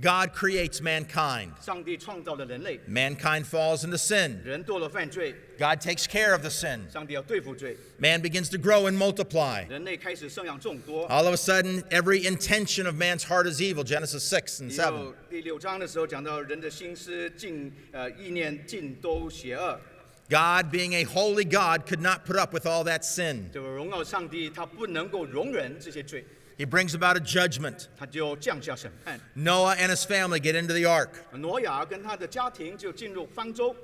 God creates mankind. 上帝创造了人类， Mankind falls into sin. 人堕了犯罪， God takes care of the sin. 上帝要对付罪， Man begins to grow and multiply. 人类开始生养众多。 All of a sudden, every intention of man's heart is evil. Genesis 6 and 7. 第6章的时候讲到人的心思意念尽都邪恶。 God, being a holy God, could not put up with all that sin. 这个荣耀上帝，他不能够容忍这些罪， He brings about a judgment. 他就降下审判。 Noah and his family get into the ark. 挪亚跟他的家庭就进入方舟，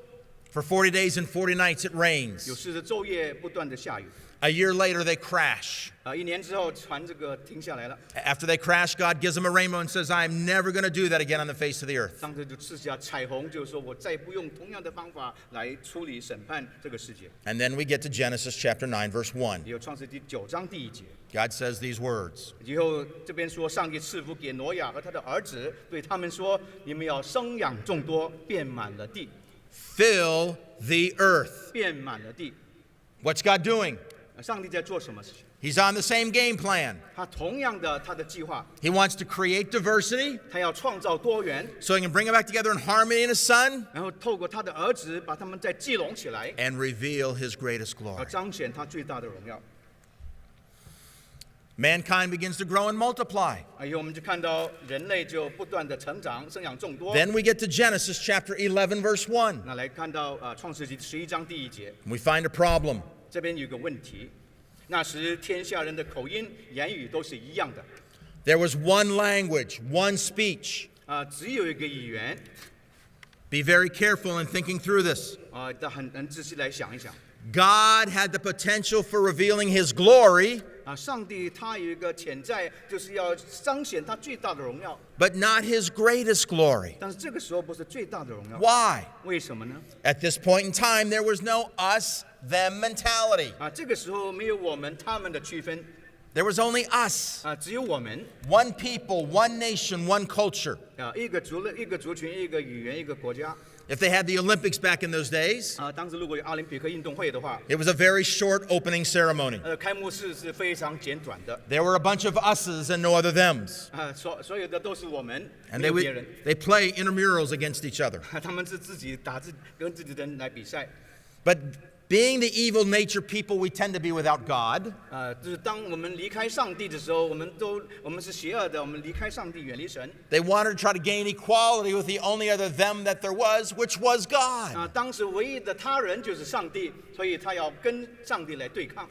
For 40 days and 40 nights it 有 rains. 40昼夜不断的下雨。 A year later they crash. 1年之后，船这个停下来了。 After they crash, God gives them a rainbow and says, I am never going to do that again on the face of the earth. 上帝就赐下彩虹，就是说我再不用同样的方法来处理审判这个世界。 And then we get to Genesis chapter 9, verse 1. 也有创世第9章第1节， God says these words. 以后这边说，上帝赐福给挪亚和他的儿子，对他们说：你们要生养众多，遍满了地， Fill the earth. 遍满了地。 What's God doing? 上帝在做什么事情？ He's on the same game plan. 他同样的他的计划， He wants to create diversity 他要创造多元， so he can bring it back together in harmony in his son 然后透过他的儿子把他们再聚拢起来， and reveal his greatest 要 glory. 彰显他最大的荣耀。 Mankind begins to grow and multiply. 以后我们就看到人类就不断的成长，生养众多。 Then we get to Genesis chapter 11, verse 1. 那来看到创世纪11章第1节， We find a problem. 这边有个问题。那时天下人的口音、言语都是一样的， There was one language, one speech. 只有一个语言。 Be very careful in thinking through this. 但很仔细来想一想。 God had the potential for revealing his glory, 上帝他有一个潜在，就是要彰显他最大的荣耀， but not his greatest glory. 但是这个时候不是最大的荣耀。 Why? 为什么呢？ At this point in time, there was no us, them mentality. 这个时候没有我们他们的区分， There was only us. 只有我们， One people, one nation, one culture. 一个族群，一个语言，一个国家。 If they had the Olympics back in those days, 当时如果有奥林匹克运动会的话， it was a very short opening ceremony. 开幕式是非常简短的， There were a bunch of us's and no other thems. 所有的都是我们， And 没有别人。they play intramurals against each other. 他们是自己跟自己的人来比赛。 But being the evil nature people we tend to be without God, 就是当我们离开上帝的时候，我们是邪恶的，我们离开上帝，远离神。 they wanted to try to gain equality with the only other them that there was, which was God. 当时唯一的他人就是上帝，所以他要跟上帝来对抗。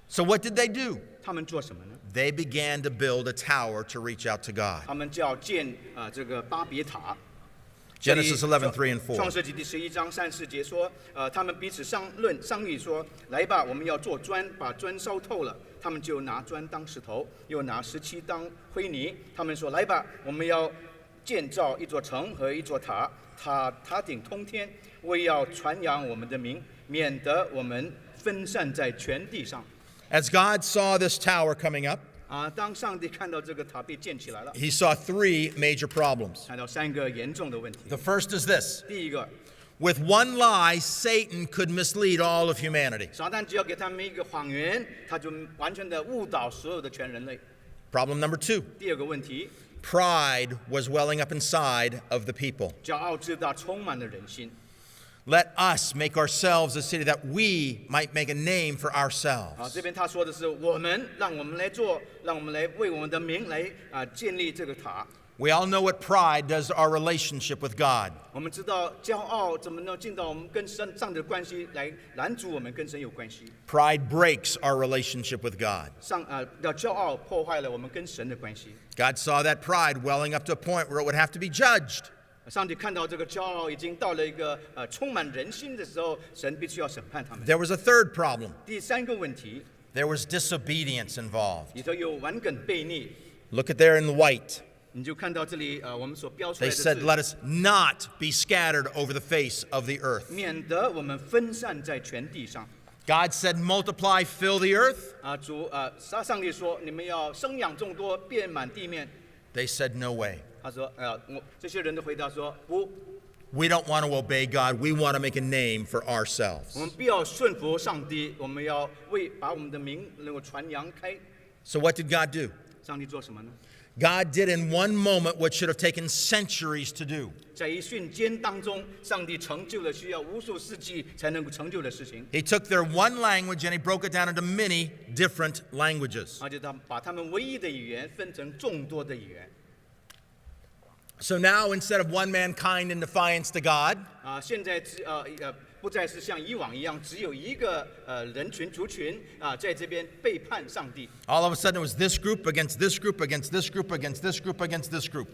So what did they do? 他们做什么呢？ They began to build a tower to reach out to God. 他们就要建这个巴别塔。 Genesis 11, 3 and 4. 创世纪第11章3、4节说，他们彼此商议说，来吧，我们要做砖，把砖烧透了。他们就拿砖当石头，又拿石漆当灰泥。他们说，来吧，我们要建造一座城和一座塔，塔顶通天，为要传扬我们的名，免得我们分散在全地上。 As God saw this tower coming up, 当上帝看到这个塔被建起来了， he saw three major problems. 看到3个严重的问题。 The first is this. 第一个， With one lie, Satan could mislead all of humanity. 撒旦只要给他们一个谎言，他就完全的误导所有的全人类。 Problem number 2. 第二个问题， Pride was welling up inside of the people. 骄傲自大充满了人心。 Let us make ourselves a city that we might make a name for 这 ourselves. 边他说的是我们，让我们来做，让我们来为我们的名来建立这个塔。 We all know what pride does to our relationship with God. 我们知道骄傲怎么能进到我们跟上帝的关系，来拦阻我们跟神有关系。 Pride breaks our relationship with God. 要骄傲破坏了我们跟神的关系。 God saw that pride welling up to a point where it would have to be judged. 上帝看到这个骄傲已经到了一个充满人心的时候，神必须要审判他们。 There was a third problem. 第3个问题， There was disobedience involved. 里头有顽梗悖逆。 Look at there in the white. 你就看到这里我们所标出来 They 的 said, 字， let us not be scattered over the face of the earth. 免得我们分散在全地上。 God said, multiply, fill the earth. 上帝说你们要生养众多，遍满地面。 They said, no way. 他说这些人的回答说不， We don't want to obey God. We want to make a name for 我 ourselves. 们不要顺服上帝，我们要把我们的名能够传扬开。 So what did God do? 上帝做什么呢？ God did in one moment what should have taken centuries to do. 在一瞬间当中，上帝成就了需要无数世纪才能够成就的事情。He took their one language and he broke it down into many different languages. 而且他把他们唯一的语言分成众多的语言。So now, instead of one mankind in defiance to God, 现在不再是像以往一样，只有一个人群族群在这边背叛上帝。all of a sudden it was this group against this group against this group against this group against this group.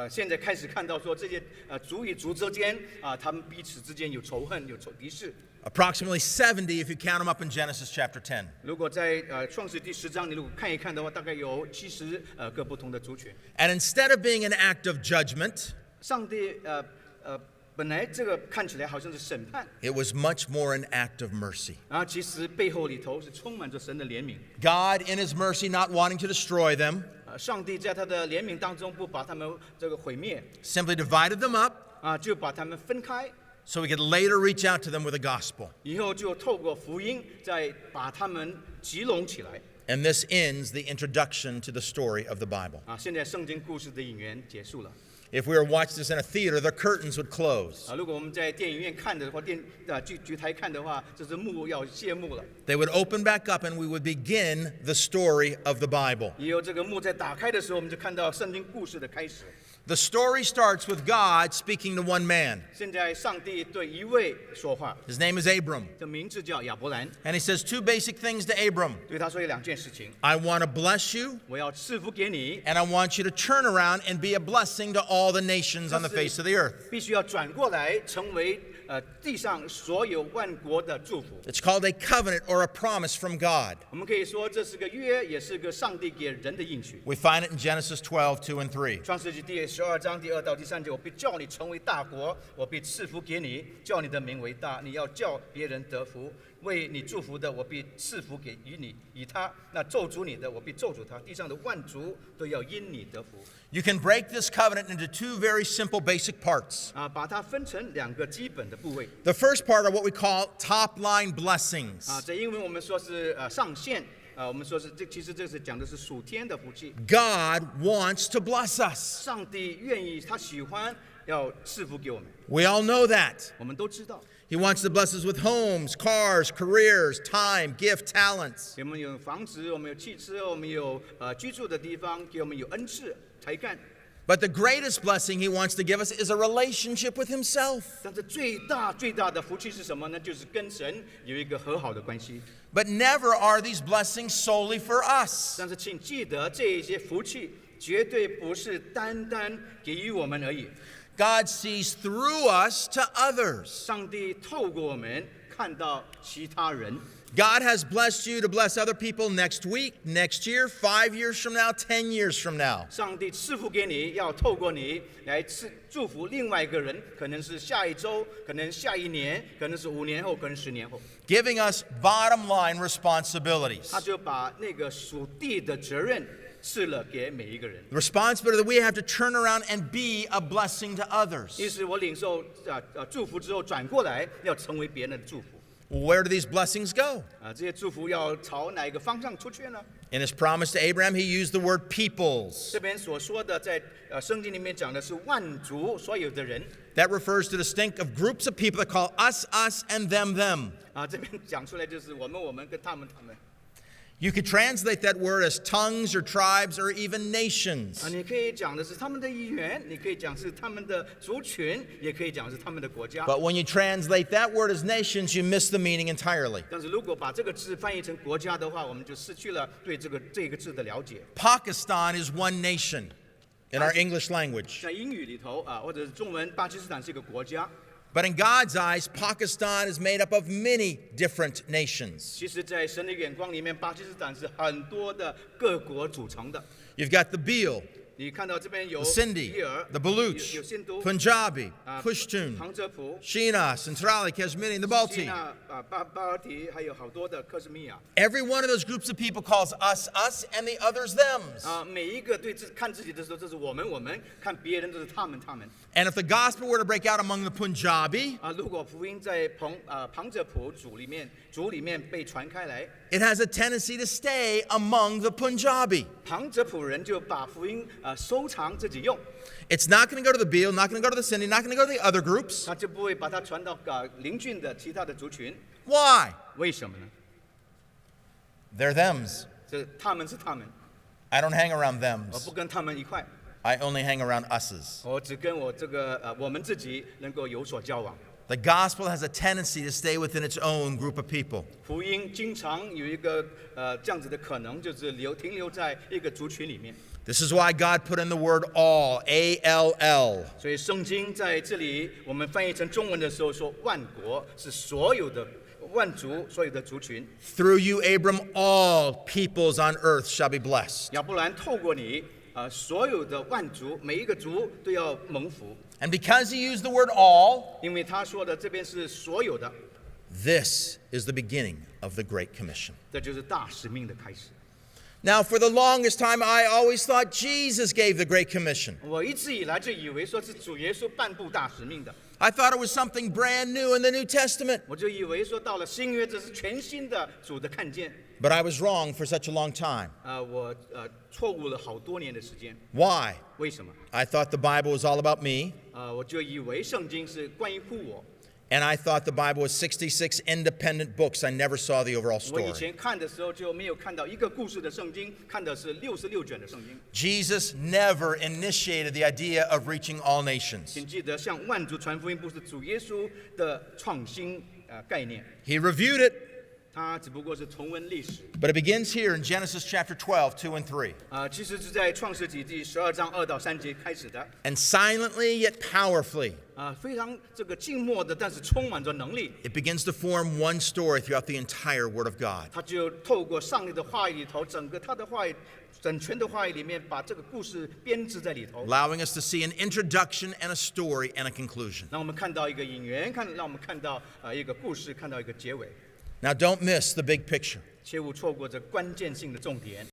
现在开始看到说这些族与族之间他们彼此之间有仇恨，有敌视。Approximately 70 if you count them up in Genesis chapter 10. 如果在创世第10章你如果看一看的话，大概有70个不同的族群。And instead of being an act of judgment, 上帝本来这个看起来好像是审判， it was much more an act of mercy. 其实背后里头是充满着神的怜悯。God in his mercy not wanting to destroy them, 上帝在他的怜悯当中不把他们这个毁灭， simply divided them up 就把他们分开， so he could later reach out to them with the gospel. 以后就透过福音再把他们集拢起来。 And this ends the introduction to the story of the Bible. 现在圣经故事的引言结束了。 If we were watching this in a theater, the curtains would close. 如果我们在电影院看的话，剧台看的话，这是幕要谢幕了。 They would open back up and we would begin the story of the Bible. 以后这个幕在打开的时候，我们就看到圣经故事的开始。 The story starts with God speaking to one man. 现在上帝对一位说话， His name is Abram. 这名字叫亚伯兰， And he says two basic things to Abram. 对他说有2件事情： I want to bless you, 我要赐福给你， and I want you to turn around and be a blessing to all the nations on the face of the earth. 必须要转过来成为地上所有万国的祝福。 It's called a covenant or a promise from God. 我们可以说这是个约，也是个上帝给人的应许。 We find it in Genesis 12, 2 and 3. 创世纪第12章第2到第3节，我必叫你成为大国，我必赐福给你，叫你的名为大，你要叫别人得福。为你祝福的，我必赐福给予你；以他那咒诅你的，我必咒诅他。地上的万族都要因你得福。 You can break this covenant into two very simple basic parts. 把它分成2个基本的部位。 The first part are what we call top line blessings. 在英文我们说是上限。我们说是其实这是讲的是属天的福气。 God wants to bless us. 上帝愿意，他喜欢要赐福给我们。 We all know that. 我们都知道， He wants to bless us with homes, cars, careers, time, gift, talents. 给我们有房子，我们有汽车，我们有居住的地方，给我们有恩赐、才干。 But the greatest blessing he wants to give us is a relationship with himself. 但是最大的福气是什么呢？就是跟神有一个和好的关系。 But never are these blessings solely for us. 但是请记得，这一些福气绝对不是单单给予我们而已。 God sees through us to others. 上帝透过我们看到其他人。 God has blessed you to bless other people next week, next year, 5 years from now, 10 years from now. 上帝赐福给你，要透过你来祝福另外一个人，可能是下一周，可能下一年，可能是5年后，可能10年后。 Giving us bottom line responsibilities. 他就把那个属地的责任赐了给每一个人。 The responsibility that we have to turn around and be a blessing to others. 意思我领受祝福之后，转过来要成为别人的祝福。 Where do these blessings go? 这些祝福要朝哪一个方向出去呢？ In his promise to Abraham, he used the word peoples. 这边所说的，在圣经里面讲的是万族所有的人。 That refers to distinct of groups of people that call us, us, and them, them. 这边讲出来就是我们跟他们。 You could translate that word as tongues or tribes or even nations. 你可以讲的是他们的语言，你可以讲是他们的族群，也可以讲是他们的国家。 But when you translate that word as nations, you miss the meaning entirely. 但是如果把这个字翻译成国家的话，我们就失去了对这个字的了解。 Pakistan is one nation in our English language. 在英语里头或者是中文，巴基斯坦是一个国家。 But in God's eyes, Pakistan is made up of many different nations. 其实，在神的眼光里面，巴基斯坦是很多的各国组成的。 You've got the Bhil, 你看到这边有 the Sindhi, 比尔 the Baluch, 有新都、 Punjabi, Pushtun, 旁遮普、 Shina, Centrali, Kashmiri, and the 希 Balti. 腊、巴尔提，还有好多的克什米亚。 Every one of those groups of people calls us, us, and the others, thems. 每一个看自己的时候，这是我们；看别人，这是他们。 And if the gospel were to break out among the Punjabi, 如果福音在旁遮普族里面被传开来， it has a tendency to stay among the Punjabi. 旁遮普人就把福音收藏自己用， It's not going to go to the Beal, not going to go to the Cindy, not going to go to the other groups. 他就不会把它传到邻近的其他的族群。 Why? 为什么呢？ They're thems. 他们是他们， I don't hang around 我 thems. 不跟他们一块， I only hang around us's. 我只跟我们自己能够有所交往。 The gospel has a tendency to stay within its own group of people. 福音经常有一个这样子的可能，就是停留在一个族群里面。 This is why God put in the word all, A-L-L. 所以圣经在这里我们翻译成中文的时候说，万国是所有的万族，所有的族群。 Through you, Abram, all peoples on earth shall be blessed. 亚伯兰透过你，所有的万族，每一个族都要蒙福， And because he used the word all, 因为他说的这边是所有的， this is the beginning of the Great Commission. 这就是大使命的开始。 Now, for the longest time, I always thought Jesus gave the Great Commission. 我一直以来就以为说是主耶稣颁布大使命的， I thought it was something brand new in the New Testament. 我就以为说到了新约这是全新的主的看见。 But I was wrong for such a long time. 我错误了好多年的时间。 Why? 为什么？ I thought the Bible was all about me, 我就以为圣经是关于我。 and I thought the Bible was 66 independent books. I never saw the overall 我以 story. 前看的时候就没有看到一个故事的圣经，看的是66卷的圣经。 Jesus never initiated the idea of reaching all nations. 请记得，向万族传福音不是主耶稣的创新概念， He reviewed it, 它只不过是重温历史。 but it begins here in Genesis chapter 12, 2 and 3. 其实是在创世纪第12章2到3节开始的。 And silently yet powerfully, 非常这个静默的，但是充满着能力。 it begins to form one story throughout the entire Word of God. 他就透过上帝的话语里头，整个他的话语，整全的话语里面，把这个故事编织在里头， Allowing us to see an introduction and a story and a conclusion. 让我们看到一个引言，让我们看到一个故事，看到一个结尾。 Now, don't miss the big picture. 切勿错过这关键性的重点。